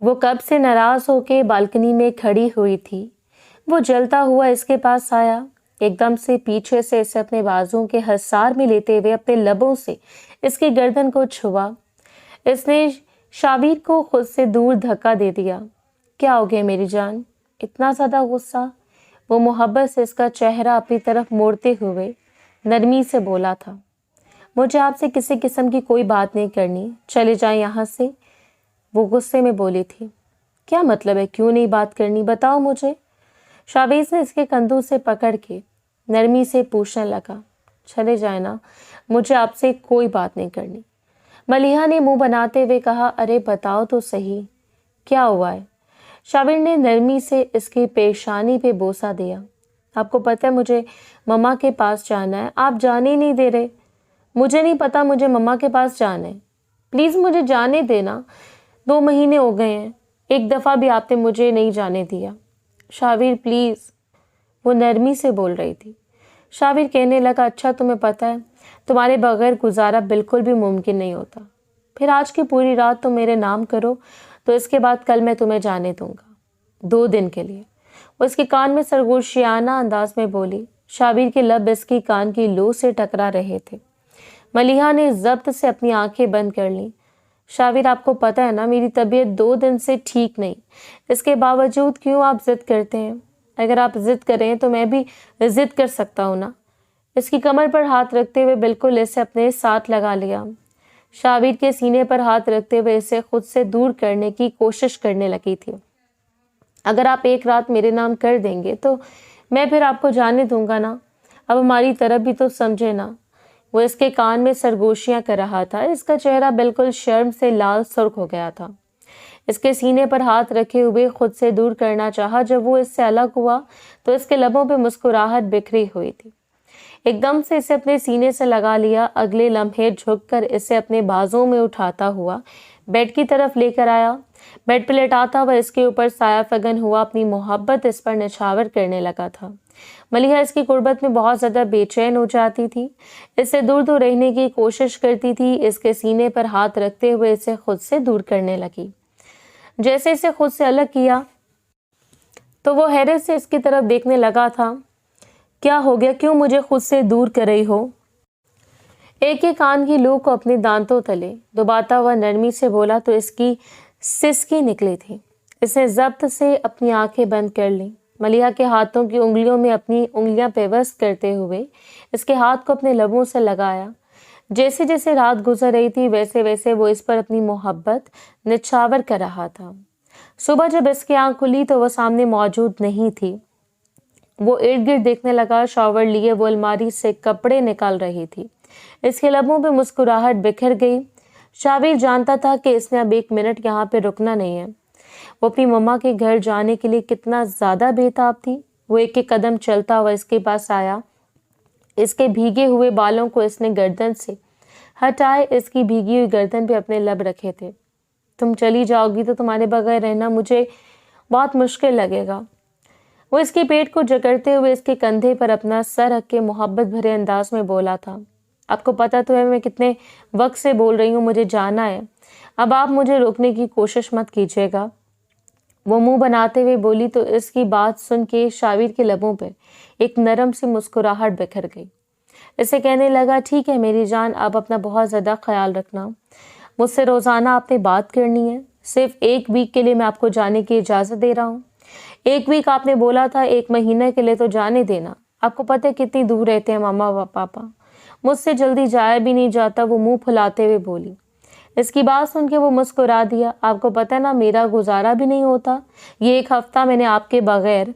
وہ کب سے ناراض ہو کے بالکنی میں کھڑی ہوئی تھی۔ وہ جلتا ہوا اس کے پاس آیا، ایک دم سے پیچھے سے اسے اپنے بازوؤں کے حصار میں لیتے ہوئے اپنے لبوں سے اس کی گردن کو چھوا۔ اس نے شاویر کو خود سے دور دھکا دے دیا۔ کیا ہو گیا میری جان؟ اتنا زیادہ غصہ؟ وہ محبت سے اس کا چہرہ اپنی طرف موڑتے ہوئے نرمی سے بولا تھا۔ مجھے آپ سے کسی قسم کی کوئی بات نہیں کرنی، چلے جائیں یہاں سے۔ وہ غصے میں بولی تھی۔ کیا مطلب ہے کیوں نہیں بات کرنی؟ بتاؤ مجھے۔ شاویز نے اس کے کندھوں سے پکڑ کے نرمی سے پوچھنے لگا۔ چلے جائیں نا، مجھے آپ سے کوئی بات نہیں کرنی۔ ملیحہ نے منہ بناتے ہوئے کہا۔ ارے بتاؤ تو صحیح، کیا ہوا ہے؟ شاویر نے نرمی سے اس کی پیشانی پہ بوسہ دیا۔ آپ کو پتہ ہے مجھے مما کے پاس جانا ہے، آپ جانے ہی نہیں دے رہے۔ مجھے نہیں پتا، مجھے مما کے پاس جانا ہے، پلیز مجھے جانے دینا۔ 2 مہینے ہو گئے ہیں، ایک دفعہ بھی آپ نے مجھے نہیں جانے دیا۔ شاویر پلیز، وہ نرمی سے بول رہی تھی۔ شاویر کہنے لگا، اچھا تمہیں پتہ ہے تمہارے بغیر گزارا بالکل بھی ممکن نہیں ہوتا، پھر آج کی پوری رات تم میرے نام کرو تو اس کے بعد کل میں تمہیں جانے دوں گا، 2 دن کے لیے۔ وہ اس کے کان میں سرگوشیانہ انداز میں بولی۔ شاویر کے لب اس کی کان کی لو سے ٹکرا رہے تھے۔ ملیحہ نے ضبط سے اپنی آنکھیں بند کر لیں۔ شاویر آپ کو پتہ ہے نا میری طبیعت 2 دن سے ٹھیک نہیں، اس کے باوجود کیوں آپ ضد کرتے ہیں؟ اگر آپ ضد کریں تو میں بھی ضد کر سکتا ہوں نا۔ اس کی کمر پر ہاتھ رکھتے ہوئے بالکل اسے اپنے ساتھ لگا لیا۔ شاویر کے سینے پر ہاتھ رکھتے ہوئے اسے خود سے دور کرنے کی کوشش کرنے لگی تھی۔ اگر آپ ایک رات میرے نام کر دیں گے تو میں پھر آپ کو جانے دوں گا نا، اب ہماری طرف بھی تو سمجھے نا۔ وہ اس کے کان میں سرگوشیاں کر رہا تھا، اس کا چہرہ بالکل شرم سے لال سرخ ہو گیا تھا۔ اس کے سینے پر ہاتھ رکھے ہوئے خود سے دور کرنا چاہا۔ جب وہ اس سے الگ ہوا تو اس کے لبوں پہ مسکراہٹ بکھری ہوئی تھی۔ ایک دم سے اسے اپنے سینے سے لگا لیا، اگلے لمحے جھک کر اسے اپنے بازوں میں اٹھاتا ہوا بیڈ کی طرف لے کر آیا۔ بیڈ پہ لٹاتا ہوا اس کے اوپر سایہ فگن ہوا اپنی محبت اس پر نچھاور کرنے لگا تھا۔ ملیحہ اس کی قربت میں بہت زیادہ بے چین ہو جاتی تھی، اس سے دور دور رہنے کی کوشش کرتی تھی۔ اس کے سینے پر ہاتھ رکھتے ہوئے اسے خود سے دور کرنے لگی۔ جیسے اسے خود سے الگ کیا تو وہ حیرت سے اس کی طرف دیکھنے لگا تھا۔ کیا ہو گیا؟ کیوں مجھے خود سے دور کر رہی ہو؟ ایک ایک کان کی لو کو اپنے دانتوں تلے دباتا ہوا نرمی سے بولا تو اس کی سسکی نکلی تھی۔ اس نے ضبط سے اپنی آنکھیں بند کر لیں۔ ملیحہ کے ہاتھوں کی انگلیوں میں اپنی انگلیاں پیوست کرتے ہوئے اس کے ہاتھ کو اپنے لبوں سے لگایا۔ جیسے جیسے رات گزر رہی تھی ویسے ویسے وہ اس پر اپنی محبت نچھاور کر رہا تھا۔ صبح جب اس کی آنکھ کھلی تو وہ سامنے موجود نہیں تھی۔ وہ ارد گرد دیکھنے لگا، شاور لیے وہ الماری سے کپڑے نکال رہی تھی۔ اس کے لبوں پہ مسکراہٹ بکھر گئی۔ شاویر جانتا تھا کہ اس نے اب 1 منٹ یہاں پہ رکنا نہیں ہے۔ وہ اپنی مما کے گھر جانے کے لیے کتنا زیادہ بے تاب تھی۔ وہ ایک ایک قدم چلتا ہوا اس کے پاس آیا۔ اس کے بھیگے ہوئے بالوں کو اس نے گردن سے ہٹائے، اس کی بھیگی ہوئی گردن پہ اپنے لب رکھے تھے۔ تم چلی جاؤ گی تو تمہارے بغیر رہنا مجھے بہت مشکل لگے گا۔ وہ اس کے پیٹ کو جکڑتے ہوئے اس کے کندھے پر اپنا سر رکھ کے محبت بھرے انداز میں بولا تھا۔ آپ کو پتہ تو ہے میں کتنے وقت سے بول رہی ہوں مجھے جانا ہے، اب آپ مجھے روکنے کی کوشش مت کیجیے گا۔ وہ منہ بناتے ہوئے بولی تو اس کی بات سن کے شاویر کے لبوں پہ ایک نرم سی مسکراہٹ بکھر گئی۔ اسے کہنے لگا، ٹھیک ہے میری جان، آپ اپنا بہت زیادہ خیال رکھنا۔ مجھ سے روزانہ آپ نے بات کرنی ہے، صرف 1 ویک کے لیے میں آپ کو جانے کی اجازت دے رہا ہوں۔ 1 ویک آپ نے بولا تھا، 1 مہینے کے لیے تو جانے دینا۔ آپ کو پتہ ہے کتنی دور رہتے ہیں ماما و پاپا، مجھ سے جلدی جایا بھی نہیں جاتا۔ وہ منہ پھلاتے ہوئے بولی۔ اس کی بات سن کے وہ مسکرا دیا۔ آپ کو پتہ ہے نا میرا گزارا بھی نہیں ہوتا، یہ 1 ہفتہ میں نے آپ کے بغیر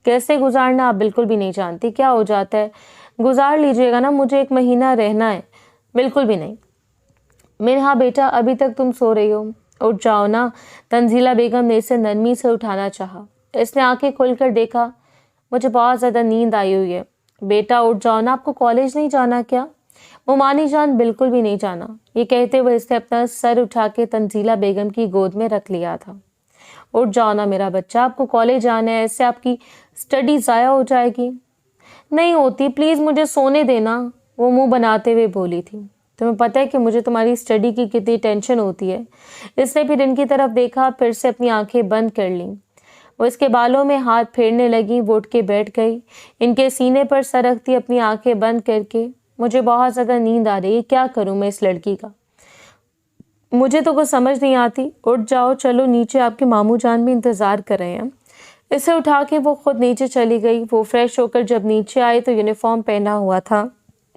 کیسے گزارنا آپ بالکل بھی نہیں جانتی۔ کیا ہو جاتا ہے، گزار لیجیے گا نا، مجھے 1 مہینہ رہنا ہے۔ بالکل بھی نہیں۔ میں نے ہاں بیٹا ابھی تک تم سو رہی ہو، اٹھ جاؤ نا۔ تنزیلہ بیگم نے اسے نرمی سے اٹھانا چاہا۔ اس نے آنکھیں کھول کر دیکھا، مجھے بہت زیادہ نیند آئی ہوئی ہے۔ بیٹا اٹھ جاؤ نا، آپ کو کالج نہیں جانا کیا؟ ممانی جان بالکل بھی نہیں جانا۔ یہ کہتے ہوئے اس نے اپنا سر اٹھا کے تنزیلہ بیگم کی گود میں رکھ لیا تھا۔ اٹھ جاؤ نا میرا بچہ، آپ کو کالج جانا ہے، اس سے آپ کی اسٹڈی ضائع ہو جائے گی۔ نہیں ہوتی، پلیز مجھے سونے دینا، وہ منہ بناتے ہوئے بولی تھی۔ تمہیں پتہ ہے کہ مجھے تمہاری اسٹڈی کی کتنی ٹینشن ہوتی ہے۔ اس نے پھر ان کی طرف دیکھا، پھر سے اپنی آنکھیں بند کر لیں۔ وہ اس کے بالوں میں ہاتھ پھیرنے لگی، وہ اٹھ کے بیٹھ گئی، ان کے سینے پر سر رکھتی اپنی آنکھیں بند کر کے۔ مجھے بہت زیادہ نیند آ رہی ہے، کیا کروں میں اس لڑکی کا؟ مجھے تو کچھ سمجھ نہیں آتی۔ اٹھ جاؤ، چلو نیچے، آپ کے ماموں جان بھی انتظار کر رہے ہیں۔ اسے اٹھا کے وہ خود نیچے چلی گئی۔ وہ فریش ہو کر جب نیچے آئی تو یونیفارم پہنا ہوا تھا۔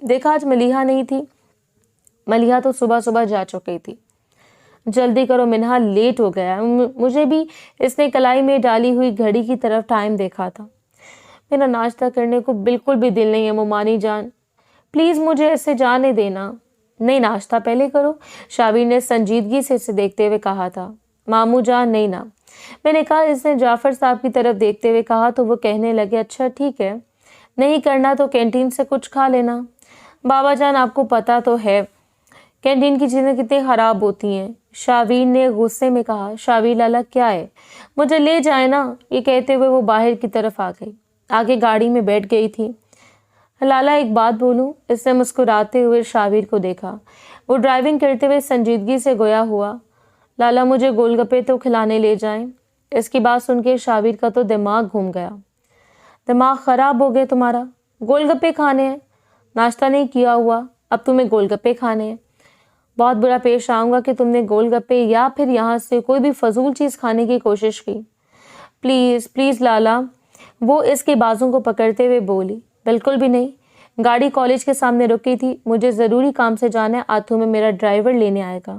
دیکھا آج ملیحہ نہیں تھی۔ ملیحہ تو صبح صبح جا چکی تھی۔ جلدی کرو منہا، لیٹ ہو گیا۔ مجھے بھی اس نے کلائی میں ڈالی ہوئی گھڑی کی طرف ٹائم دیکھا تھا۔ میرا ناشتہ کرنے کو بالکل بھی دل نہیں ہے مومانی جان، پلیز مجھے ایسے جانے دینا۔ نہیں، ناشتہ پہلے کرو، شابیر نے سنجیدگی سے اسے دیکھتے ہوئے کہا تھا۔ ماموں جان نہیں نا، میں نے کہا۔ اس نے جعفر صاحب کی طرف دیکھتے ہوئے کہا تو وہ کہنے لگے اچھا ٹھیک ہے، نہیں کرنا تو کینٹین سے کچھ کھا لینا۔ بابا جان آپ کو پتہ تو ہے کینٹین کی چیزیں کتنی خراب ہوتی ہیں، شابیر نے غصے میں کہا۔ شابیر لالا کیا ہے، مجھے لے جائے نا، یہ کہتے ہوئے وہ باہر کی طرف آ گئی، آگے گاڑی میں بیٹھ گئی تھی۔ لالا ایک بات بولوں؟ اس نے مسکراتے ہوئے شابیر کو دیکھا۔ وہ ڈرائیونگ کرتے ہوئے سنجیدگی سے گویا ہوا۔ لالا مجھے گول گپے تو کھلانے لے جائیں۔ اس کی بات سن کے شابیر کا تو دماغ گھوم گیا۔ دماغ خراب ہو گیا تمہارا؟ گول گپے کھانے ہیں؟ ناشتہ نہیں کیا ہوا، اب تمہیں گول گپے کھانے ہیں؟ بہت برا پیش آؤں گا کہ تم نے گول گپے یا پھر یہاں سے کوئی بھی فضول چیز کھانے کی کوشش کی۔ پلیز پلیز لالا، وہ اس کے بازوں کو پکڑتے ہوئے بولی۔ بالکل بھی نہیں، گاڑی کالج کے سامنے رکی تھی، مجھے ضروری کام سے جانا ہے، آتھوں میں میرا ڈرائیور لینے آئے گا۔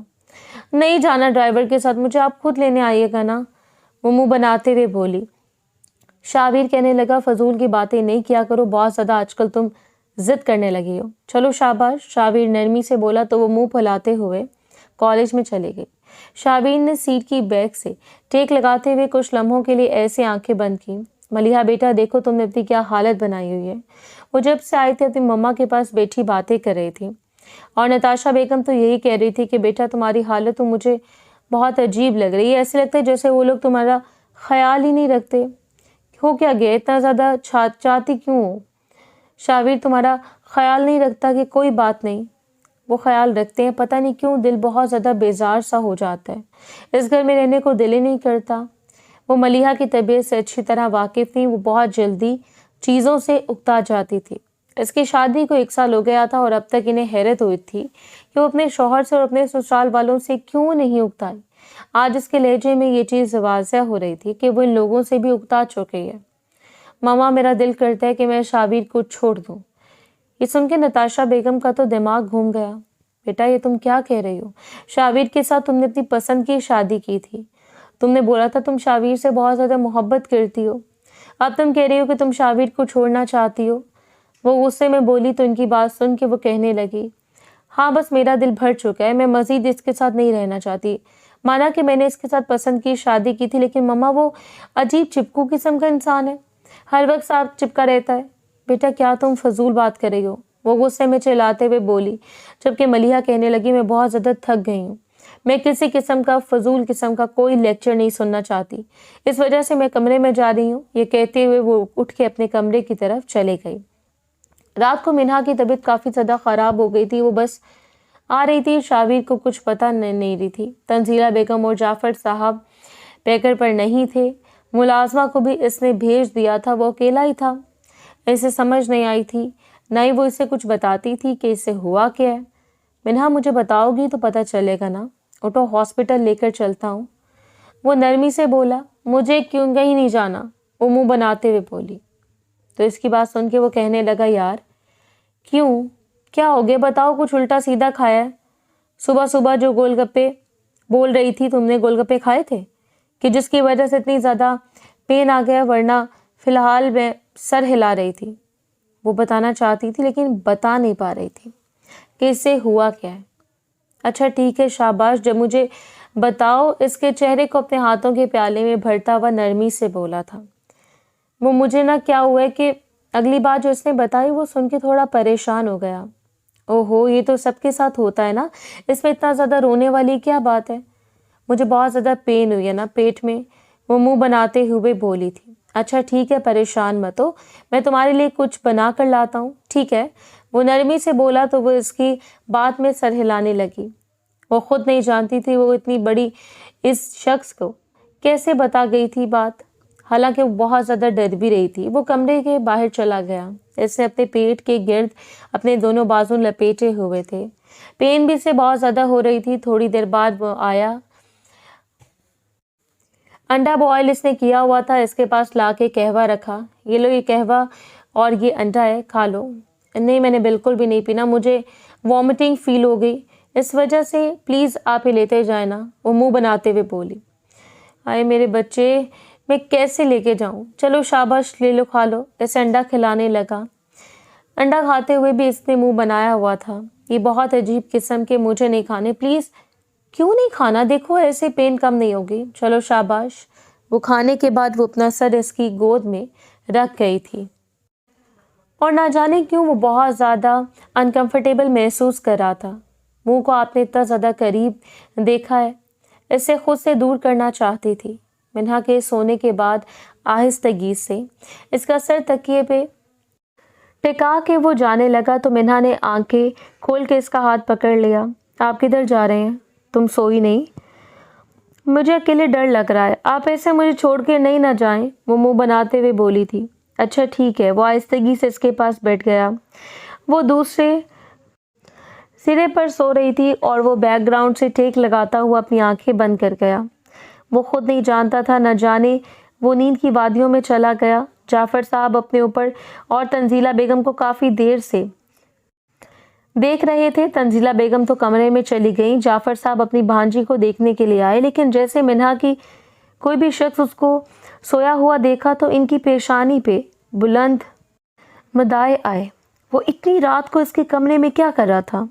نہیں جانا ڈرائیور کے ساتھ، مجھے آپ خود لینے آئیے گا نا، وہ منہ بناتے ہوئے بولی۔ شابیر کہنے لگا فضول کی باتیں نہیں کیا کرو، بہت زیادہ آج کل تم ضد کرنے لگی ہو۔ چلو شاباش، شابیر نرمی سے بولا تو وہ منہ پھلاتے ہوئے کالج میں چلے گئی۔ شابیر نے سیٹ کی بیک سے ٹیک لگاتے ہوئے کچھ لمحوں کے لیے ایسے آنکھیں بند کی۔ ملیحہ بیٹا دیکھو تم نے اپنی کیا حالت بنائی ہوئی ہے۔ وہ جب سے آئی تھی اپنی مما کے پاس بیٹھی باتیں کر رہی تھی، اور نتاشا بیگم تو یہی کہہ رہی تھی کہ بیٹا تمہاری حالت تو مجھے بہت عجیب لگ رہی ہے، ایسے لگتا ہے جیسے وہ لوگ تمہارا خیال ہی نہیں رکھتے۔ ہو کیا گیا، اتنا زیادہ چاہتی کیوں ہو؟ شابیر تمہارا خیال نہیں رکھتا کہ کوئی بات نہیں، وہ خیال رکھتے ہیں، پتہ نہیں کیوں دل بہت زیادہ بیزار سا ہو جاتا ہے، اس گھر میں رہنے کو دل ہی نہیں کرتا۔ وہ ملیحہ کی طبیعت سے اچھی طرح واقف تھی، وہ بہت جلدی چیزوں سے اکتا جاتی تھی۔ اس کی شادی کو 1 سال ہو گیا تھا اور اب تک انہیں حیرت ہوئی تھی کہ وہ اپنے شوہر سے اور اپنے سسرال والوں سے کیوں نہیں اکتائی۔ آج اس کے لہجے میں یہ چیز واضح ہو رہی تھی کہ وہ ان لوگوں سے بھی اکتا چکی ہے۔ ماما میرا دل کرتا ہے کہ میں شابیر کو چھوڑ دوں۔ یہ سن کے نتاشا بیگم کا تو دماغ گھوم گیا۔ بیٹا یہ تم کیا کہہ رہی ہو؟ شابیر کے ساتھ تم نے اپنی پسند کی شادی کی تھی، تم نے بولا تھا تم شابیر سے بہت زیادہ محبت کرتی ہو، اب تم کہہ رہی ہو کہ تم شابیر کو چھوڑنا چاہتی ہو۔ وہ غصے میں بولی تو ان کی بات سن کے وہ کہنے لگی ہاں بس میرا دل بھر چکا ہے، میں مزید اس کے ساتھ نہیں رہنا چاہتی۔ مانا کہ میں نے اس کے ساتھ پسند کی شادی کی تھی، لیکن مما وہ عجیب چپکو قسم کا انسان ہے، ہر وقت ساتھ چپکا رہتا ہے۔ بیٹا کیا تم فضول بات کر رہی ہو؟ وہ غصے میں چلاتے ہوئے بولی، جبکہ ملیحہ کہنے لگی میں بہت زیادہ تھک گئی ہوں، میں کسی قسم کا فضول قسم کا کوئی لیکچر نہیں سننا چاہتی، اس وجہ سے میں کمرے میں جا رہی ہوں۔ یہ کہتے ہوئے وہ اٹھ کے اپنے کمرے کی طرف چلے گئی۔ رات کو منہا کی طبیعت کافی زیادہ خراب ہو گئی تھی، وہ بس آ رہی تھی، شابیر کو کچھ پتہ نہیں رہی تھی۔ تنزیلہ بیگم اور جعفر صاحب پیکر پر نہیں تھے، ملازمہ کو بھی اس نے بھیج دیا تھا، وہ اکیلا ہی تھا۔ اسے سمجھ نہیں آئی تھی، نہ ہی وہ اسے کچھ بتاتی تھی کہ اسے ہوا کیا ہے۔ منہا مجھے بتاؤ گی تو پتہ چلے گا نا، اٹھو ہاسپٹل لے کر چلتا ہوں۔ وہ نرمی سے بولا مجھے کیوں کہیں نہیں جانا، وہ منہ بناتے ہوئے بولی۔ تو اس کی بات سن کے وہ کہنے لگا یار کیوں، کیا ہو گیا بتاؤ، کچھ الٹا سیدھا کھایا ہے؟ صبح صبح جو گول گپے بول رہی تھی، تم نے گول گپے کھائے تھے کہ جس کی وجہ سے اتنی زیادہ پین آ گیا، ورنہ فی الحال میں سر ہلا رہی تھی۔ وہ بتانا چاہتی تھی لیکن بتا نہیں پا رہی تھی کہ اس سے ہوا کیا ہے۔ اچھا ٹھیک ہے شاباش، جب مجھے بتاؤ۔ اس کے چہرے کو اپنے ہاتھوں کے پیالے میں بھرتا ہوا نرمی سے بولا تھا۔ وہ مجھے نہ کیا ہوا ہے کہ اگلی بات جو اس نے بتائی وہ سن کے تھوڑا پریشان ہو گیا۔ اوہو یہ تو سب کے ساتھ ہوتا ہے نا، اس میں اتنا زیادہ رونے والی کیا بات ہے؟ مجھے بہت زیادہ پین ہوئی ہے نا پیٹ میں، وہ منہ بناتے ہوئے بولی تھی۔ اچھا ٹھیک ہے پریشان مت ہو، میں تمہارے لیے کچھ بنا کر لاتا ہوں، ٹھیک ہے؟ وہ نرمی سے بولا تو وہ اس کی بات میں سر ہلانے لگی۔ وہ خود نہیں جانتی تھی وہ اتنی بڑی اس شخص کو کیسے بتا گئی تھی بات، حالانکہ وہ بہت زیادہ ڈر بھی رہی تھی۔ وہ کمرے کے باہر چلا گیا۔ اس نے اپنے پیٹ کے گرد اپنے دونوں بازو لپیٹے ہوئے تھے۔ پین بھی سے بہت زیادہ ہو رہی تھی۔ تھوڑی دیر بعد وہ آیا۔ انڈا بوائل اس نے کیا ہوا تھا، اس کے پاس لا کے قہوہ رکھا۔ یہ لو، یہ قہوہ اور یہ انڈا ہے، کھا لو۔ نہیں، میں نے بالکل بھی نہیں پینا، مجھے وامٹنگ فیل ہو گئی، اس وجہ سے پلیز آپ ہی لیتے جائیں نا، وہ منہ بناتے ہوئے بولی۔ آئے میرے بچے، میں کیسے لے کے جاؤں؟ چلو شاباش، لے لو، کھا لو۔ اسے انڈا کھلانے لگا۔ انڈا کھاتے ہوئے بھی اس نے منہ بنایا ہوا تھا۔ یہ بہت عجیب قسم کے، مجھے نہیں کھانے، پلیز۔ کیوں نہیں کھانا؟ دیکھو ایسے پین کم نہیں ہوگی، چلو شاباش۔ وہ کھانے کے بعد وہ اپنا سر اس کی گود میں رکھ گئی تھی اور نہ جانے کیوں وہ بہت زیادہ انکمفرٹیبل محسوس کر رہا تھا۔ منہ کو آپ نے اتنا زیادہ قریب دیکھا ہے، اسے خود سے دور کرنا چاہتی تھی۔ منہا کے سونے کے بعد آہستگی سے اس کا سر تکیے پہ ٹکا کے وہ جانے لگا تو منہا نے آنکھیں کھول کے اس کا ہاتھ پکڑ لیا۔ آپ کدھر جا رہے ہیں؟ تم سوئی نہیں؟ مجھے اکیلے ڈر لگ رہا ہے، آپ ایسے مجھے چھوڑ کے نہیں نہ جائیں، وہ منہ بناتے ہوئے بولی تھی۔ اچھا ٹھیک ہے۔ وہ آہستگی سے اس کے پاس بیٹھ گیا۔ وہ دوسرے سرے پر سو رہی تھی اور وہ بیک گراؤنڈ سے ٹیک لگاتا ہوا اپنی آنکھیں بند کر گیا۔ وہ خود نہیں جانتا تھا، نہ جانے وہ نیند کی وادیوں میں چلا گیا۔ جعفر صاحب اپنے اوپر اور تنزیلہ بیگم کو کافی دیر سے دیکھ رہے تھے۔ تنزیلہ بیگم تو کمرے میں چلی گئیں۔ جعفر صاحب اپنی بھانجی کو دیکھنے کے لیے آئے، لیکن جیسے منہا کی کوئی بھی شخص اس کو سویا ہوا دیکھا تو ان کی پیشانی پہ بلند مدائے آئے۔ وہ اتنی رات کو اس کے کمرے میں کیا کر رہا تھا؟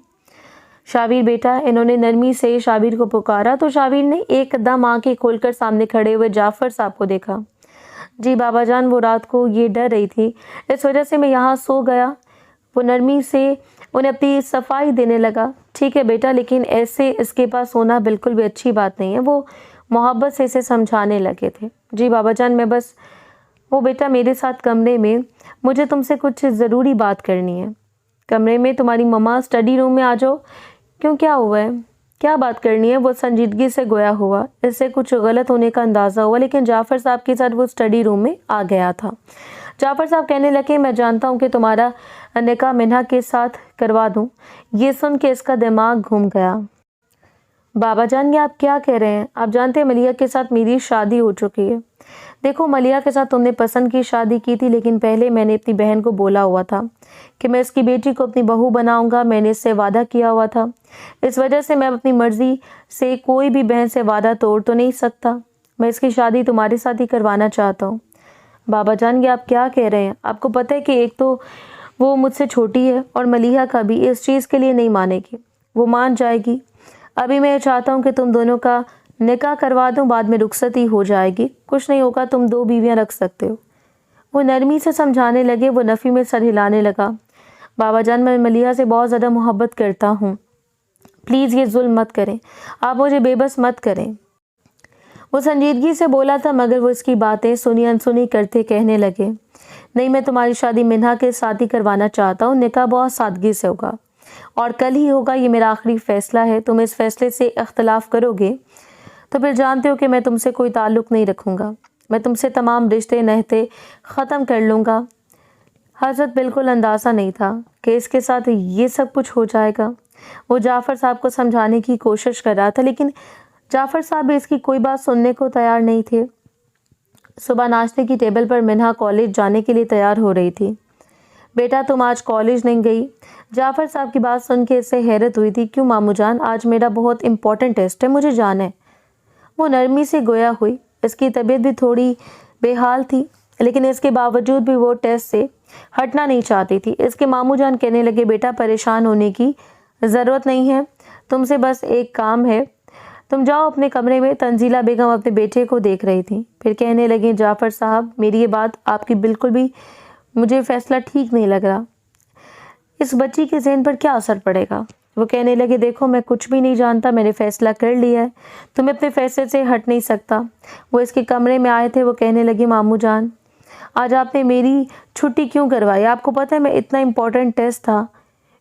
شابیر بیٹا، انہوں نے نرمی سے شابیر کو پکارا تو شابیر نے ایک دم آنکھیں کھول کر سامنے کھڑے ہوئے جعفر صاحب کو دیکھا۔ جی بابا جان، وہ رات کو یہ ڈر رہی تھی، اس وجہ سے میں یہاں سو گیا۔ وہ نرمی سے انہیں اپنی صفائی دینے لگا۔ ٹھیک ہے بیٹا، لیکن ایسے اس کے پاس سونا بالکل بھی اچھی بات نہیں ہے۔ وہ محبت سے اسے سمجھانے لگے تھے۔ جی بابا جان، میں بس وہ بیٹا میرے ساتھ کمرے میں، مجھے تم سے کچھ ضروری بات کرنی ہے۔ کمرے میں؟ تمہاری مما اسٹڈی روم میں آ جاؤ۔ کیوں، کیا ہوا ہے؟ کیا بات کرنی ہے؟ وہ سنجیدگی سے گویا ہوا۔ اس سے کچھ غلط ہونے کا اندازہ ہوا، لیکن جعفر صاحب کے ساتھ وہ اسٹڈی روم میں آ گیا تھا۔ جعفر صاحب کہنے لگے، میں جانتا ہوں کہ تمہارا نکاح منہا کے ساتھ کروا دوں۔ یہ سن کے اس کا دماغ گھوم گیا۔ بابا جان، یہ آپ کیا کہہ رہے ہیں؟ آپ جانتے ہیں ملیحہ کے ساتھ میری شادی ہو چکی ہے۔ دیکھو، ملیحہ کے ساتھ تم نے پسند کی شادی کی تھی، لیکن پہلے میں نے اپنی بہن کو بولا ہوا تھا کہ میں اس کی بیٹی کو اپنی بہو بناؤں گا۔ میں نے اس سے وعدہ کیا ہوا تھا، اس وجہ سے میں اپنی مرضی سے کوئی بھی بہن سے وعدہ توڑ تو نہیں سکتا۔ میں اس کی شادی تمہارے ساتھ ہی کروانا چاہتا ہوں۔ بابا جان، یہ آپ کیا کہہ رہے ہیں؟ آپ کو پتہ ہے کہ ایک تو وہ مجھ سے چھوٹی ہے اور ملیحہ کا بھی اس چیز کے لیے نہیں مانے گی، وہ مان جائے گی۔ ابھی میں چاہتا ہوں کہ تم دونوں کا نکاح کروا دوں، بعد میں رخصتی ہو جائے گی، کچھ نہیں ہوگا، تم 2 بیویاں رکھ سکتے ہو۔ وہ نرمی سے سمجھانے لگے۔ وہ نفی میں سر ہلانے لگا۔ بابا جان، میں ملیحہ سے بہت زیادہ محبت کرتا ہوں، پلیز یہ ظلم مت کریں، آپ مجھے بے بس مت کریں۔ وہ سنجیدگی سے بولا تھا، مگر وہ اس کی باتیں سنی انسنی کرتے کہنے لگے، نہیں، میں تمہاری شادی منہا کے ساتھ ہی کروانا چاہتا ہوں۔ نکاح بہت سادگی سے ہوگا اور کل ہی ہوگا، یہ میرا آخری فیصلہ ہے۔ تم اس فیصلے سے اختلاف کرو گے تو پھر جانتے ہو کہ میں تم سے کوئی تعلق نہیں رکھوں گا، میں تم سے تمام رشتے نہتے ختم کر لوں گا۔ حضرت بالکل اندازہ نہیں تھا کہ اس کے ساتھ یہ سب کچھ ہو جائے گا۔ وہ جعفر صاحب کو سمجھانے کی کوشش کر رہا تھا، لیکن جعفر صاحب بھی اس کی کوئی بات سننے کو تیار نہیں تھے۔ صبح ناشتے کی ٹیبل پر منہا کالج جانے کے لیے تیار ہو رہی تھی۔ بیٹا، تم آج کالج نہیں گئی؟ جعفر صاحب کی بات سن کے اس سے حیرت ہوئی تھی۔ کیوں مامو جان؟ آج میرا بہت امپورٹنٹ ٹیسٹ ہے، مجھے جانا ہے۔ وہ نرمی سے گویا ہوئی۔ اس کی طبیعت بھی تھوڑی بے حال تھی، لیکن اس کے باوجود بھی وہ ٹیسٹ سے ہٹنا نہیں چاہتی تھی۔ اس کے مامو جان کہنے لگے، بیٹا پریشان ہونے کی ضرورت نہیں ہے، تم سے بس ایک کام ہے، تم جاؤ اپنے کمرے میں۔ تنزیلہ بیگم اپنے بیٹے کو دیکھ رہی تھی، پھر کہنے لگیں، جعفر صاحب، میری یہ بات آپ کی بالکل بھی، مجھے فیصلہ ٹھیک نہیں لگ رہا، اس بچی کے ذہن پر کیا اثر پڑے گا؟ وہ کہنے لگے، دیکھو میں کچھ بھی نہیں جانتا، میں نے فیصلہ کر لیا ہے، تمہیں اپنے فیصلے سے ہٹ نہیں سکتا۔ وہ اس کے کمرے میں آئے تھے۔ وہ کہنے لگی، مامو جان، آج آپ نے میری چھٹی کیوں کروائی؟ آپ کو پتہ ہے میں اتنا امپورٹنٹ ٹیسٹ تھا،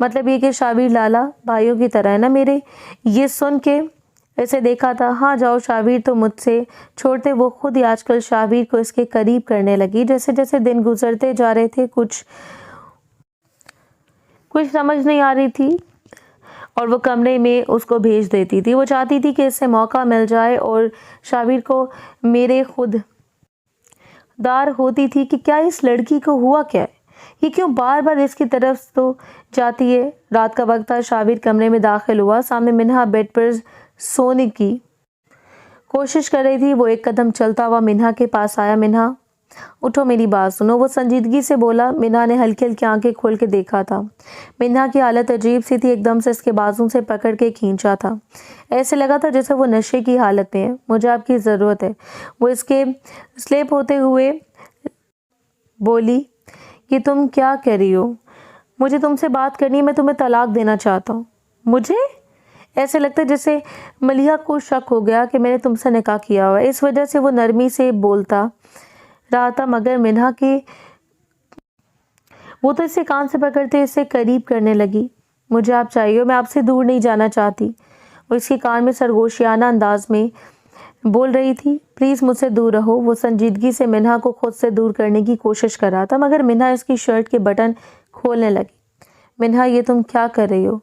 مطلب یہ کہ شابیر لالا بھائیوں کی طرح ہے نا میرے؟ یہ سن کے اسے دیکھا تھا۔ ہاں جاؤ، شابیر تو مجھ سے چھوڑتے وہ خود ہی آج کل شابیر کو اس کے قریب کرنے لگی۔ جیسے جیسے دن گزرتے جا رہے تھے کچھ سمجھ نہیں آ رہی تھی اور وہ کمرے میں اس کو بھیج دیتی تھی۔ وہ چاہتی تھی کہ اس سے موقع مل جائے اور شابیر کو میرے خود دار ہوتی تھی کہ کیا اس لڑکی کو ہوا کیا ہے، یہ کیوں بار بار اس کی طرف تو جاتی ہے۔ رات کا وقت تھا، شابیر کمرے میں داخل ہوا۔ سامنے منہا بیڈ پر سونے کی کوشش کر رہی تھی۔ وہ ایک قدم چلتا ہوا منہا کے پاس آیا۔ منہا اٹھو، میری بات سنو، وہ سنجیدگی سے بولا۔ منہا نے ہلکی ہلکی آنکھیں کھول کے دیکھا تھا۔ منہا کی حالت عجیب سی تھی، ایک دم سے اس کے بازوں سے پکڑ کے کھینچا تھا، ایسے لگا تھا جیسے وہ نشے کی حالت میں ہے۔ مجھے آپ کی ضرورت ہے، وہ اس کے سلیپ ہوتے ہوئے بولی۔ یہ تم کیا کہہ رہی ہو؟ مجھے تم سے بات کرنی ہے، میں تمہیں طلاق دینا چاہتا ہوں۔ مجھے ایسے لگتا ہے جیسے ملیحہ کو شک ہو گیا کہ میں نے تم سے نکاح کیا ہوا ہے، اس وجہ سے وہ نرمی سے بولتا رہا تھا، مگر منہا کی وہ تو اسے کان سے پکڑتے اسے قریب کرنے لگی۔ مجھے آپ چاہیے، میں آپ سے دور نہیں جانا چاہتی۔ وہ اس کے کان میں سرگوشیانہ انداز میں بول رہی تھی، پلیز مجھ سے دور رہو۔ وہ سنجیدگی سے منہا کو خود سے دور کرنے کی کوشش کر رہا تھا، مگر منہا اس کی شرٹ کے بٹن کھولنے لگی۔ منہا یہ تم کیا کر رہی ہو؟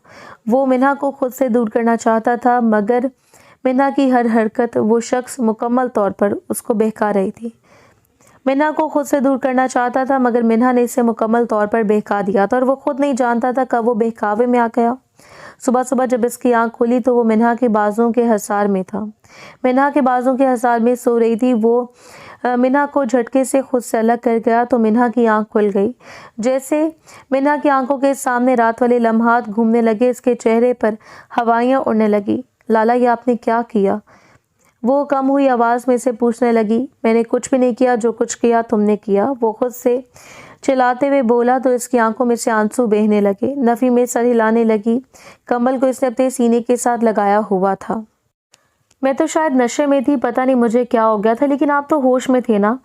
وہ منہا کو خود سے دور کرنا چاہتا تھا، مگر منہا کی ہر حرکت وہ شخص مکمل طور پر اس کو بہکا رہی تھی۔ منہا کو خود سے دور کرنا چاہتا تھا، مگر منہا نے اسے مکمل طور پر بہکا دیا تھا اور وہ خود نہیں جانتا تھا کب وہ بہکاوے میں آ گیا۔ صبح صبح جب اس کی آنکھ کھلی تو وہ منہا کے بازوں کے حصار میں تھا۔ منہا کے بازوں کے حصار میں سو رہی تھی۔ وہ منہا کو جھٹکے سے خود سے الگ کر گیا تو منہا کی آنکھ کھل گئی۔ جیسے منہا کی آنکھوں کے سامنے رات والے لمحات گھومنے لگے، اس کے چہرے پر ہوائیاں اڑنے لگی۔ لالا، یہ آپ نے کیا کیا؟ وہ کم ہوئی آواز میں سے پوچھنے لگی۔ میں نے کچھ بھی نہیں کیا، جو کچھ کیا تم نے کیا، وہ خود سے چلاتے ہوئے بولا تو اس کی آنکھوں میں سے آنسو بہنے لگے۔ نفی میں سر ہلانے لگی۔ کمبل کو اس نے اپنے سینے کے ساتھ لگایا ہوا تھا۔ میں تو شاید نشے میں تھی، پتہ نہیں مجھے کیا ہو گیا تھا، لیکن آپ تو ہوش میں تھے نا،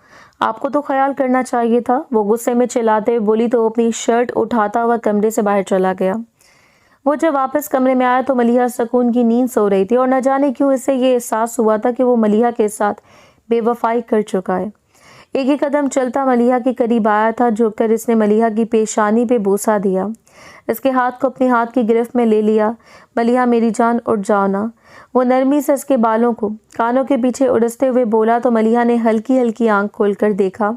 آپ کو تو خیال کرنا چاہیے تھا۔ وہ غصے میں چلاتے ہوئے بولی تو وہ اپنی شرٹ اٹھاتا ہوا کمرے سے باہر چلا گیا۔ وہ جب واپس کمرے میں آیا تو ملیحہ سکون کی نیند سو رہی تھی اور نہ جانے کیوں اسے یہ احساس ہوا تھا کہ وہ ملیحہ کے ساتھ بے وفائی کر چکا ہے۔ ایک ہی قدم چلتا ملیحہ کے قریب آیا تھا، جھک کر اس نے ملیحہ کی پیشانی پہ بوسہ دیا، اس کے ہاتھ کو اپنے ہاتھ کی گرفت میں لے لیا۔ ملیحہ میری جان اٹھ جاؤ نا، وہ نرمی سے اس کے بالوں کو کانوں کے پیچھے اڑستے ہوئے بولا تو ملیحہ نے ہلکی ہلکی آنکھ کھول کر دیکھا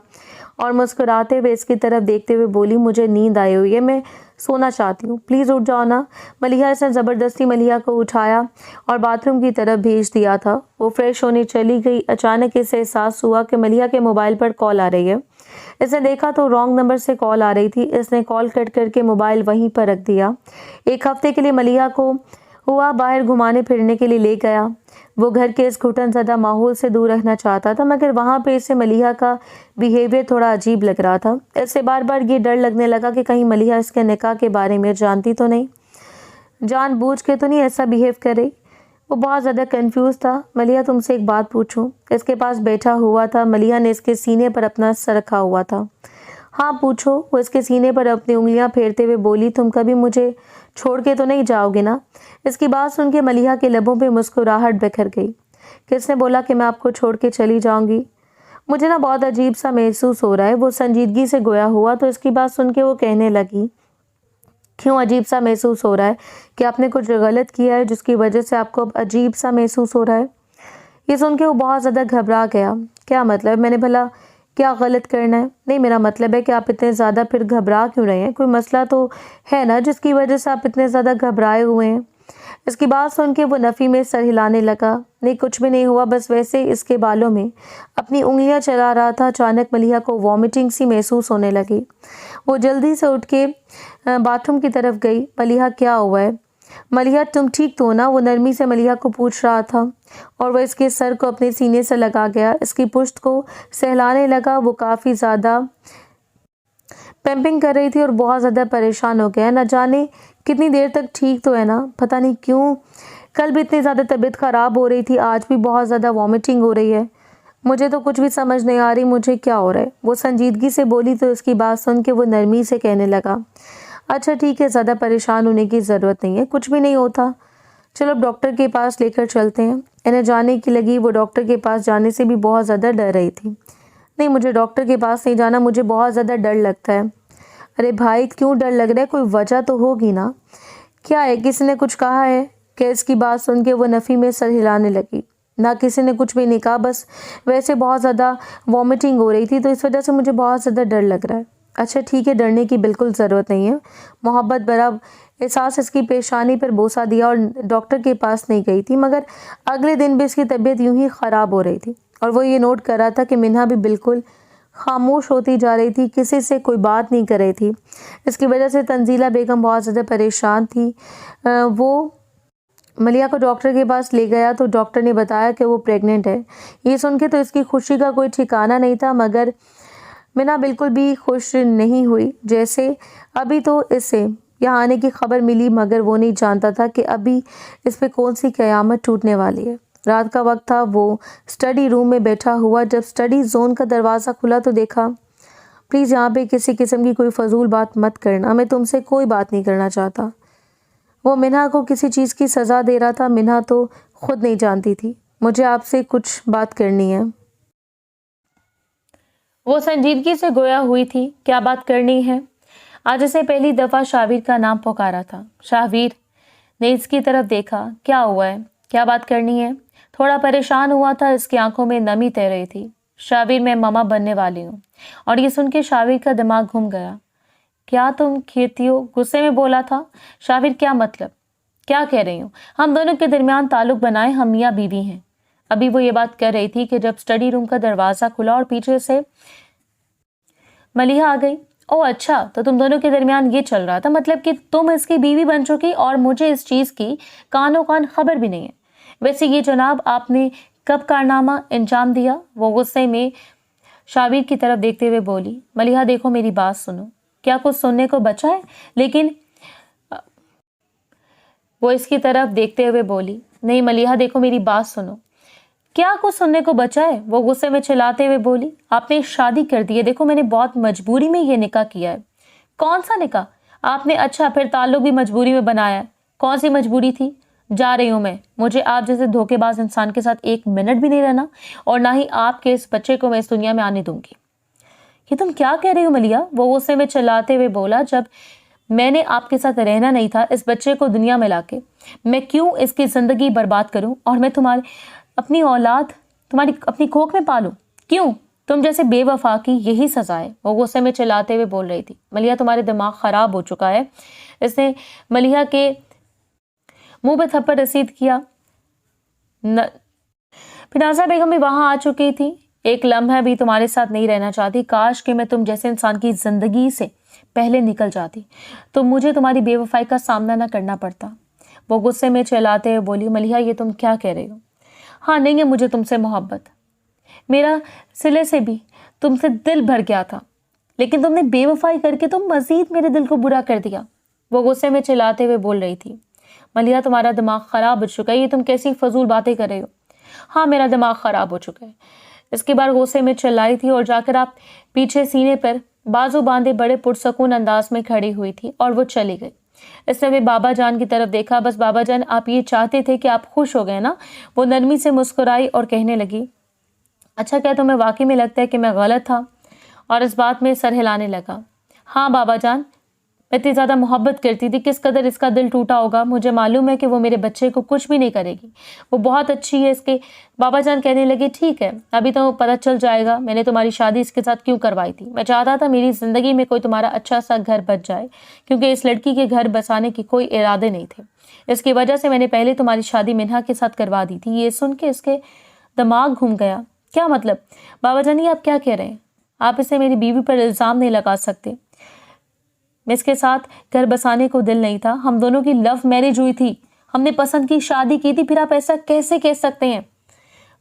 اور مسکراتے ہوئے اس کی طرف دیکھتے ہوئے بولی، مجھے نیند آئی ہوئی ہے، میں سونا چاہتی ہوں، پلیز اٹھ جاؤ نا۔ ملیحہ اس نے زبردستی ملیحہ کو اٹھایا اور باتھ روم کی طرف بھیج دیا تھا۔ وہ فریش ہونے چلی گئی۔ اچانک اسے احساس ہوا کہ ملیحہ کے موبائل پر کال آ رہی ہے۔ اس نے دیکھا تو رانگ نمبر سے کال آ رہی تھی۔ اس نے کال کٹ کر کے موبائل وہیں پر رکھ دیا۔ ایک ہفتے کے لیے ملیحہ کو ہوا باہر گھمانے پھرنے کے لیے لے گیا۔ وہ گھر کے اس گھٹن زدہ ماحول سے دور رہنا چاہتا تھا، مگر وہاں پہ اسے ملیحہ کا بیہیویئر تھوڑا عجیب لگ رہا تھا۔ اسے بار بار یہ ڈر لگنے لگا کہ کہیں ملیحہ اس کے نکاح کے بارے میں جانتی تو نہیں، جان بوجھ کے تو نہیں ایسا بیہیو کرے۔ وہ بہت زیادہ کنفیوز تھا۔ ملیحہ، تم سے ایک بات پوچھوں؟ اس کے پاس بیٹھا ہوا تھا۔ ملیحہ نے اس کے سینے پر اپنا سر رکھا ہوا تھا۔ ہاں پوچھو، وہ اس کے سینے پر اپنی انگلیاں پھیرتے ہوئے بولی، تم کبھی مجھے چھوڑ کے تو نہیں جاؤ گے نا؟ اس کی بات سن کے ملیحہ کے لبوں پہ مسکراہٹ بکھر گئی۔ کس نے بولا کہ میں آپ کو چھوڑ کے چلی جاؤں گی؟ مجھے نا بہت عجیب سا محسوس ہو رہا ہے۔ وہ سنجیدگی سے گویا ہوا تو اس کی بات سن کے وہ کہنے لگی، کیوں عجیب سا محسوس ہو رہا ہے؟ کہ آپ نے کچھ غلط کیا ہے جس کی وجہ سے آپ کو اب عجیب سا محسوس ہو رہا ہے؟ یہ سن کے وہ بہت زیادہ گھبرا گیا۔ کیا مطلب؟ میں نے بھلا کیا غلط کرنا ہے؟ نہیں، میرا مطلب ہے کہ آپ اتنے زیادہ پھر گھبرا کیوں رہے ہیں؟ کوئی مسئلہ تو ہے نا جس کی وجہ سے آپ اتنے زیادہ گھبرائے ہوئے ہیں؟ اس کی بات سن کے وہ نفی میں سر ہلانے لگا۔ نہیں، کچھ بھی نہیں ہوا، بس ویسے اس کے بالوں میں اپنی انگلیاں چلا رہا تھا۔ اچانک ملیحہ کو وامٹنگ سی محسوس ہونے لگی۔ وہ جلدی سے اٹھ کے باتھ روم کی طرف گئی۔ ملیحہ، کیا ہوا ہے؟ ملیحہ، تم ٹھیک تو نا؟ وہ نرمی سے ملیحہ کو پوچھ رہا تھا اور وہ اس کے سر کو اپنے سینے سے لگا گیا، اس کی پشت کو سہلانے لگا۔ وہ کافی زیادہ پمپنگ کر رہی تھی اور بہت زیادہ پریشان ہو گیا۔ نہ جانے کتنی دیر تک ٹھیک تو ہے نا، پتہ نہیں کیوں کل بھی اتنی زیادہ طبیعت خراب ہو رہی تھی، آج بھی بہت زیادہ وامٹنگ ہو رہی ہے، مجھے تو کچھ بھی سمجھ نہیں آ رہی مجھے کیا ہو رہا ہے۔ وہ سنجیدگی سے بولی تو اس کی بات سن کے وہ نرمی سے کہنے لگا، اچھا ٹھیک ہے، زیادہ پریشان ہونے کی ضرورت نہیں ہے، کچھ بھی نہیں ہوتا، چلو اب ڈاکٹر کے پاس لے کر چلتے ہیں۔ انہیں جانے کی لگی، وہ ڈاکٹر کے پاس جانے سے بھی بہت زیادہ ڈر رہی تھی۔ نہیں، مجھے ڈاکٹر کے پاس نہیں جانا، مجھے بہت زیادہ ڈر لگتا ہے۔ ارے بھائی کیوں ڈر لگ رہا ہے؟ کوئی وجہ تو ہوگی نا؟ کیا ہے، کسی نے کچھ کہا ہے؟ کہ اس کی بات سن کے وہ نفی میں سر ہلانے لگی۔ نہ کسی نے کچھ بھی نہیں کہا، بس ویسے بہت زیادہ وامٹنگ ہو رہی تھی تو اس وجہ سے مجھے بہت زیادہ ڈر لگ رہا ہے۔ اچھا ٹھیک ہے، ڈرنے کی بالکل ضرورت نہیں ہے۔ محبت بھرا احساس اس کی پیشانی پر بوسہ دیا اور ڈاکٹر کے پاس نہیں گئی تھی، مگر اگلے دن بھی اس کی طبیعت یوں ہی خراب ہو رہی تھی اور وہ یہ نوٹ کر رہا تھا کہ منہا بھی بالکل خاموش ہوتی جا رہی تھی، کسی سے کوئی بات نہیں کر رہی تھی۔ اس کی وجہ سے تنزیلہ بیگم بہت زیادہ پریشان تھی۔ وہ ملیحہ کو ڈاکٹر کے پاس لے گیا تو ڈاکٹر نے بتایا کہ وہ پریگننٹ ہے۔ یہ سن کے تو اس کی خوشی کا کوئی ٹھکانہ نہیں تھا، مگر منہا بالکل بھی خوش نہیں ہوئی۔ جیسے ابھی تو اسے یہاں آنے کی خبر ملی، مگر وہ نہیں جانتا تھا کہ ابھی اس پہ کون سی قیامت ٹوٹنے والی ہے۔ رات کا وقت تھا، وہ اسٹڈی روم میں بیٹھا ہوا جب اسٹڈی زون کا دروازہ کھلا تو دیکھا، پلیز یہاں پہ کسی قسم کی کوئی فضول بات مت کرنا، میں تم سے کوئی بات نہیں کرنا چاہتا۔ وہ منہا کو کسی چیز کی سزا دے رہا تھا، منہا تو خود نہیں جانتی تھی۔ مجھے آپ سے کچھ بات کرنی ہے۔ وہ سنجیدگی سے گویا ہوئی تھی، کیا بات کرنی ہے؟ آج اسے پہلی دفعہ شاہویر کا نام پکارا تھا۔ شاہویر نے اس کی طرف دیکھا، کیا ہوا ہے؟ کیا بات کرنی ہے؟ تھوڑا پریشان ہوا تھا، اس کی آنکھوں میں نمی تیر رہی تھی۔ شاہویر، میں ماما بننے والی ہوں۔ اور یہ سن کے شاہویر کا دماغ گھوم گیا۔ کیا تم کھیتی ہو؟ غصے میں بولا تھا شاہویر۔ کیا مطلب؟ کیا کہہ رہی ہوں؟ ہم دونوں کے درمیان تعلق بنائے، ہم میاں بیوی ہیں۔ ابھی وہ یہ بات کر رہی تھی کہ جب اسٹڈی روم کا دروازہ کھلا اور پیچھے سے ملیحہ آ گئی۔ او اچھا، تو تم دونوں کے درمیان یہ چل رہا تھا، مطلب کہ تم اس کی بیوی بن چکی اور مجھے اس چیز کی کانوں کان خبر بھی نہیں ہے۔ ویسے یہ جناب آپ نے کب کارنامہ انجام دیا؟ وہ غصے میں شاہویر کی طرف دیکھتے ہوئے بولی۔ ملیحہ دیکھو میری بات سنو۔ کیا کچھ سننے کو بچا ہے؟ لیکن وہ اس کی طرف دیکھتے ہوئے بولی، نہیں ملیحہ دیکھو میری بات سنو۔ کیا کچھ سننے کو بچا ہے؟ وہ غصے میں چلاتے ہوئے بولی، آپ نے شادی کر دی ہے، دیکھو میں نے بہت مجبوری میں یہ نکاح کیا ہے۔ کون سا نکاح؟ آپ نے؟ اچھا پھر تعلق بھی مجبوری میں بنایا ہے۔ کون سی مجبوری تھی؟ جا رہی ہوں میں، مجھے آپ جیسے دھوکے باز انسان کے ساتھ ایک منٹ بھی نہیں رہنا، اور نہ ہی آپ کے اس بچے کو میں اس دنیا میں آنے دوں گی۔ یہ تم کیا کہہ رہی ہو ملیحہ؟ وہ غصے میں چلاتے ہوئے بولا، جب میں نے آپ کے ساتھ رہنا نہیں تھا، اس بچے کو دنیا میں لا کے میں کیوں اس کی زندگی برباد کروں اور میں اپنی اولاد تمہاری اپنی کوکھ میں پالوں؟ کیوں؟ تم جیسے بے وفا کی یہی سزا ہے۔ وہ غصے میں چلاتے ہوئے بول رہی تھی۔ ملیحہ تمہارے دماغ خراب ہو چکا ہے۔ اس نے ملیحہ کے منہ پہ تھپڑ رسید کیا۔ پھر نازیہ بیگم بھی وہاں آ چکی تھی۔ ایک لمحہ بھی تمہارے ساتھ نہیں رہنا چاہتی، کاش کہ میں تم جیسے انسان کی زندگی سے پہلے نکل جاتی تو مجھے تمہاری بے وفائی کا سامنا نہ کرنا پڑتا۔ وہ غصے میں چلاتے ہوئے بولی، ملیحہ یہ تم کیا کہہ رہی ہو؟ ہاں نہیں ہے مجھے تم سے محبت، میرا سلے سے بھی تم سے دل بھر گیا تھا، لیکن تم نے بے وفائی کر کے تم مزید میرے دل کو برا کر دیا۔ وہ غصے میں چلاتے ہوئے بول رہی تھی۔ ملیحہ تمہارا دماغ خراب ہو چکا ہے، یہ تم کیسی فضول باتیں کر رہے ہو؟ ہاں میرا دماغ خراب ہو چکا ہے۔ اس کے بعد غصے میں چلائی تھی اور جا کر آپ پیچھے سینے پر بازو باندھے بڑے پرسکون انداز میں کھڑی ہوئی تھی اور وہ چلی گئی۔ اس نے بھی بابا جان کی طرف دیکھا، بس بابا جان آپ یہ چاہتے تھے کہ آپ خوش ہو گئے نا؟ وہ نرمی سے مسکرائی اور کہنے لگی، اچھا کیا تمہیں واقعی میں لگتا ہے کہ میں غلط تھا؟ اور اس بات میں سر ہلانے لگا۔ ہاں بابا جان، میں اتنی زیادہ محبت کرتی تھی، کس قدر اس کا دل ٹوٹا ہوگا، مجھے معلوم ہے کہ وہ میرے بچے کو کچھ بھی نہیں کرے گی، وہ بہت اچھی ہے۔ اس کے بابا جان کہنے لگے، ٹھیک ہے ابھی تو پتہ چل جائے گا میں نے تمہاری شادی اس کے ساتھ کیوں کروائی تھی۔ میں چاہتا تھا میری زندگی میں کوئی تمہارا اچھا سا گھر بچ جائے، کیونکہ اس لڑکی کے گھر بسانے کی کوئی ارادے نہیں تھے، اس کی وجہ سے میں نے پہلے تمہاری شادی منہا کے ساتھ کروا دی تھی۔ یہ سن کے اس کے دماغ گھوم گیا۔ کیا مطلب؟ بابا جان یہ آپ کیا کہہ رہے ہیں؟ آپ اسے میری بیوی پر الزام نہیں لگا سکتے، میں اس کے ساتھ گھر بسانے کو دل نہیں تھا، ہم دونوں کی لو میرج ہوئی تھی، ہم نے پسند کی شادی کی تھی، پھر آپ ایسا کیسے کہہ سکتے ہیں؟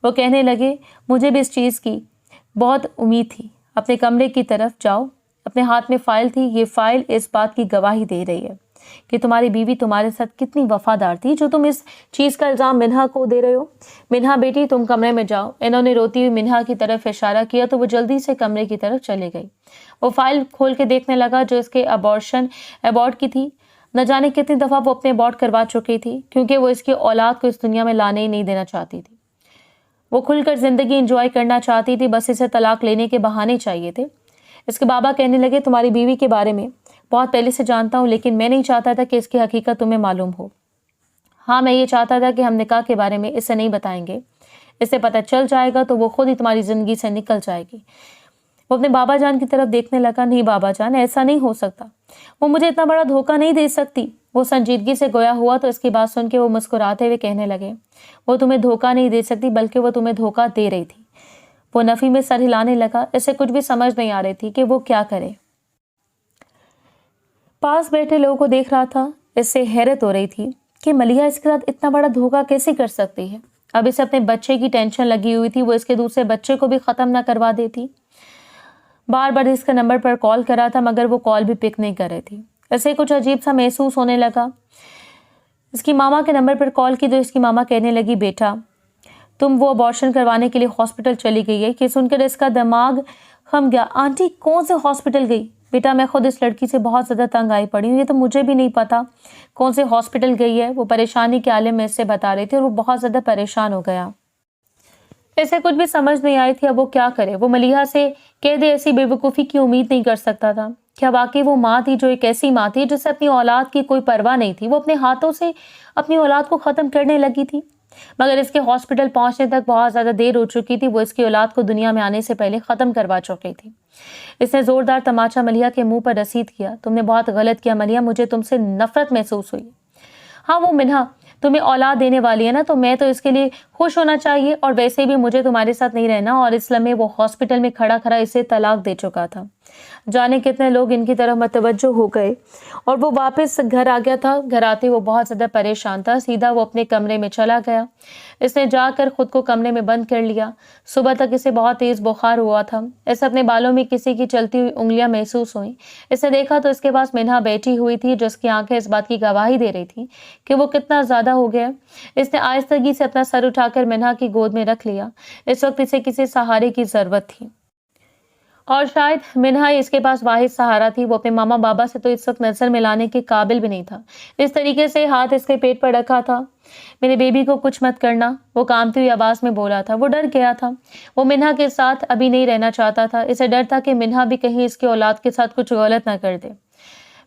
وہ کہنے لگے، مجھے بھی اس چیز کی بہت امید تھی۔ اپنے کمرے کی طرف جاؤ، اپنے ہاتھ میں فائل تھی، یہ فائل اس بات کی گواہی دے رہی ہے۔ کہ تمہاری بیوی تمہارے ساتھ کتنی وفادار تھی جو تم اس چیز کا الزام منہا کو دے رہے ہو۔ منہا بیٹی تم کمرے میں جاؤ۔ انہوں نے روتی ہوئی منہا کی طرف اشارہ کیا تو وہ جلدی سے کمرے کی طرف چلے گئی۔ وہ فائل کھول کے دیکھنے لگا جو اس کے ابارٹ کی تھی۔ نہ جانے کتنی دفعہ وہ اپنے ابارٹ کروا چکی تھی کیونکہ وہ اس کی اولاد کو اس دنیا میں لانے ہی نہیں دینا چاہتی تھی۔ وہ کھل کر زندگی انجوائے کرنا چاہتی تھی، بس اسے طلاق لینے کے بہانے چاہیے تھے۔ اس کے بابا کہنے لگے تمہاری بیوی کے بارے میں بہت پہلے سے جانتا ہوں لیکن میں نہیں چاہتا تھا کہ اس کی حقیقت تمہیں معلوم ہو۔ ہاں میں یہ چاہتا تھا کہ ہم نکاح کے بارے میں اسے نہیں بتائیں گے، اسے پتہ چل جائے گا تو وہ خود ہی تمہاری زندگی سے نکل جائے گی۔ وہ اپنے بابا جان کی طرف دیکھنے لگا۔ نہیں بابا جان، ایسا نہیں ہو سکتا، وہ مجھے اتنا بڑا دھوکہ نہیں دے سکتی۔ وہ سنجیدگی سے گویا ہوا تو اس کی بات سن کے وہ مسکراتے ہوئے کہنے لگے وہ تمہیں دھوکہ نہیں دے سکتی بلکہ وہ تمہیں دھوکہ دے رہی تھی۔ وہ نفی میں سر ہلانے لگا، اسے کچھ بھی سمجھ نہیں آ رہی تھی کہ وہ کیا کرے۔ پاس بیٹھے لوگوں کو دیکھ رہا تھا، اس سے حیرت ہو رہی تھی کہ ملیحہ اس کے ساتھ اتنا بڑا دھوکہ کیسے کر سکتی ہے۔ اب اسے اپنے بچے کی ٹینشن لگی ہوئی تھی، وہ اس کے دوسرے بچے کو بھی ختم نہ کروا دیتی۔ بار بار اس کے نمبر پر کال کر رہا تھا مگر وہ کال بھی پک نہیں کر رہی تھی۔ اسے کچھ عجیب سا محسوس ہونے لگا۔ اس کی ماما کے نمبر پر کال کی تو اس کی ماما کہنے لگی بیٹا تم وہ ابارشن کروانے کے لیے ہاسپٹل چلی گئی ہے کہ سن کر اس کا دماغ تھم گیا۔ آنٹی کون سے ہاسپٹل گئی؟ بیٹا میں خود اس لڑکی سے بہت زیادہ تنگ آئی پڑی ہوں، یہ تو مجھے بھی نہیں پتا کون سے ہاسپٹل گئی ہے۔ وہ پریشانی کے عالم میں اس سے بتا رہی تھی اور وہ بہت زیادہ پریشان ہو گیا۔ اسے کچھ بھی سمجھ نہیں آئی تھی اب وہ کیا کرے۔ وہ ملیحہ سے کہہ دے ایسی بے وقوفی کی امید نہیں کر سکتا تھا۔ کیا واقعی وہ ماں تھی جو ایک ایسی ماں تھی جس سے اپنی اولاد کی کوئی پرواہ نہیں تھی؟ وہ اپنے ہاتھوں سے اپنی اولاد کو ختم کرنے لگی تھی مگر اس کے ہاسپٹل پہنچنے تک بہت زیادہ دیر ہو چکی تھی۔ وہ اس کی اولاد کو دنیا میں آنے سے پہلے ختم کروا چکی تھی۔ اس نے زوردار تماچا ملیحہ کے منہ پر رسید کیا۔ تم نے بہت غلط کیا ملیحہ، مجھے تم سے نفرت محسوس ہوئی۔ ہاں وہ منہا تمہیں اولاد دینے والی ہے نا، تو میں تو اس کے لیے خوش ہونا چاہیے، اور ویسے بھی مجھے تمہارے ساتھ نہیں رہنا۔ اور اس لمحے وہ ہاسپٹل میں کھڑا کھڑا اسے طلاق دے چکا تھا۔ جانے کتنے لوگ ان کی طرف متوجہ ہو گئے اور وہ واپس گھر آ گیا تھا۔ گھر آتے وہ بہت زیادہ پریشان تھا، سیدھا وہ اپنے کمرے میں چلا گیا۔ اس نے جا کر خود کو کمرے میں بند کر لیا۔ صبح تک اسے بہت تیز بخار ہوا تھا۔ اسے اپنے بالوں میں کسی کی چلتی ہوئی انگلیاں محسوس ہوئیں۔ اس نے دیکھا تو اس کے پاس منہا بیٹھی ہوئی تھی جس کی آنکھیں اس بات کی گواہی دے رہی تھی کہ وہ کتنا زیادہ ہو گیا۔ اس نے آہستگی سے اپنا سر اٹھا کر منہا کی گود میں رکھ لیا۔ اس وقت اسے کسی سہارے کی ضرورت تھی اور شاید منہا ہی اس کے پاس واحد سہارا تھی۔ وہ اپنے ماما بابا سے تو اس وقت نظر ملانے کے قابل بھی نہیں تھا۔ اس طریقے سے ہاتھ اس کے پیٹ پر رکھا تھا۔ میرے بیبی کو کچھ مت کرنا، وہ کانپتی ہوئی آواز میں بولا تھا۔ وہ ڈر گیا تھا، وہ منہا کے ساتھ ابھی نہیں رہنا چاہتا تھا۔ اسے ڈر تھا کہ منہا بھی کہیں اس کی اولاد کے ساتھ کچھ غلط نہ کر دے۔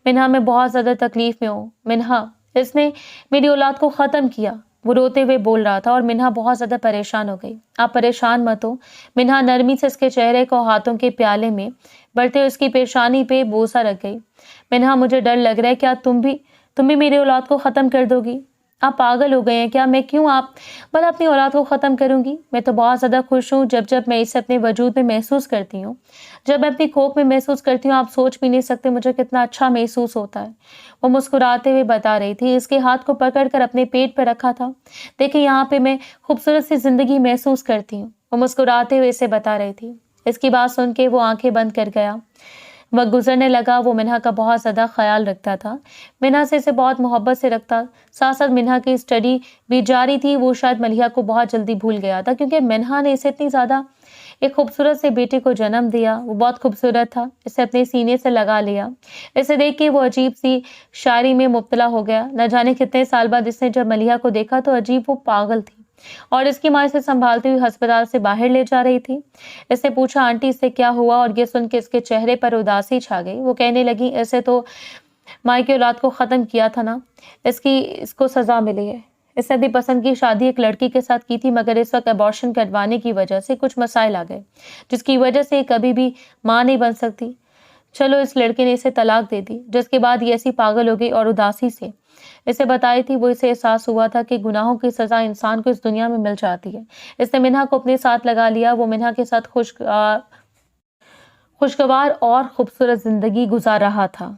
منہا میں بہت زیادہ تکلیف میں ہوں منہا، اس نے میری اولاد کو ختم کیا، وہ روتے ہوئے بول رہا تھا اور منہا بہت زیادہ پریشان ہو گئی۔ آپ پریشان مت ہو۔ منہا نرمی سے اس کے چہرے کو ہاتھوں کے پیالے میں بڑھتے ہوئے اس کی پیشانی پہ بوسہ رکھ گئی۔ منہا مجھے ڈر لگ رہا ہے، کیا تم بھی میری اولاد کو ختم کر دو گی؟ آپ پاگل ہو گئے ہیں کیا؟ میں کیوں بھلا اپنی اولاد کو ختم کروں گی؟ میں تو بہت زیادہ خوش ہوں جب میں اسے اپنے وجود میں محسوس کرتی ہوں، جب میں اپنی کھوک میں محسوس کرتی ہوں۔ آپ سوچ بھی نہیں سکتے مجھے کتنا اچھا محسوس ہوتا ہے۔ وہ مسکراتے ہوئے بتا رہی تھی۔ اس کے ہاتھ کو پکڑ کر اپنے پیٹ پہ رکھا تھا۔ دیکھیں یہاں پہ میں خوبصورت سی زندگی محسوس کرتی ہوں، وہ مسکراتے ہوئے اسے بتا رہی تھی۔ اس کی بات سن کے وہ آنکھیں بند کر گیا۔ وقت گزرنے لگا، وہ منہا کا بہت زیادہ خیال رکھتا تھا، منہا سے اسے بہت محبت سے رکھتا۔ ساتھ ساتھ منہا کی اسٹڈی بھی جاری تھی۔ وہ شاید ملیحہ کو بہت جلدی بھول گیا تھا کیونکہ منہا نے اسے اتنی زیادہ ایک خوبصورت سے بیٹے کو جنم دیا۔ وہ بہت خوبصورت تھا، اسے اپنے سینے سے لگا لیا۔ اسے دیکھ کے وہ عجیب سی شاعری میں مبتلا ہو گیا۔ نہ جانے کتنے سال بعد اس نے جب ملیحہ کو دیکھا تو عجیب وہ پاگل تھی اور اس کی ماں اسے سنبھالتی ہوئی ہسپتال سے باہر لے جا رہی تھی۔ اس نے پوچھا آنٹی اس سے کیا ہوا، اور یہ سن کے اس کے چہرے پر اداسی چھا گئی۔ وہ کہنے لگی ایسے تو ماں کی اولاد کو ختم کیا تھا نا، اس کو سزا ملی ہے۔ اس نے اپنی پسند کی شادی ایک لڑکی کے ساتھ کی تھی مگر اس وقت ابارشن کروانے کی وجہ سے کچھ مسائل آ گئے جس کی وجہ سے کبھی بھی ماں نہیں بن سکتی۔ چلو اس لڑکے نے اسے طلاق دے دی، جس کے بعد یہ ایسی پاگل ہو گئی اور اداسی سے اسے بتائی تھی۔ وہ اسے احساس ہوا تھا کہ گناہوں کی سزا انسان کو اس دنیا میں مل جاتی ہے۔ اس نے منہا کو اپنے ساتھ لگا لیا۔ وہ منہا کے ساتھ خوشگوار اور خوبصورت زندگی گزار رہا تھا۔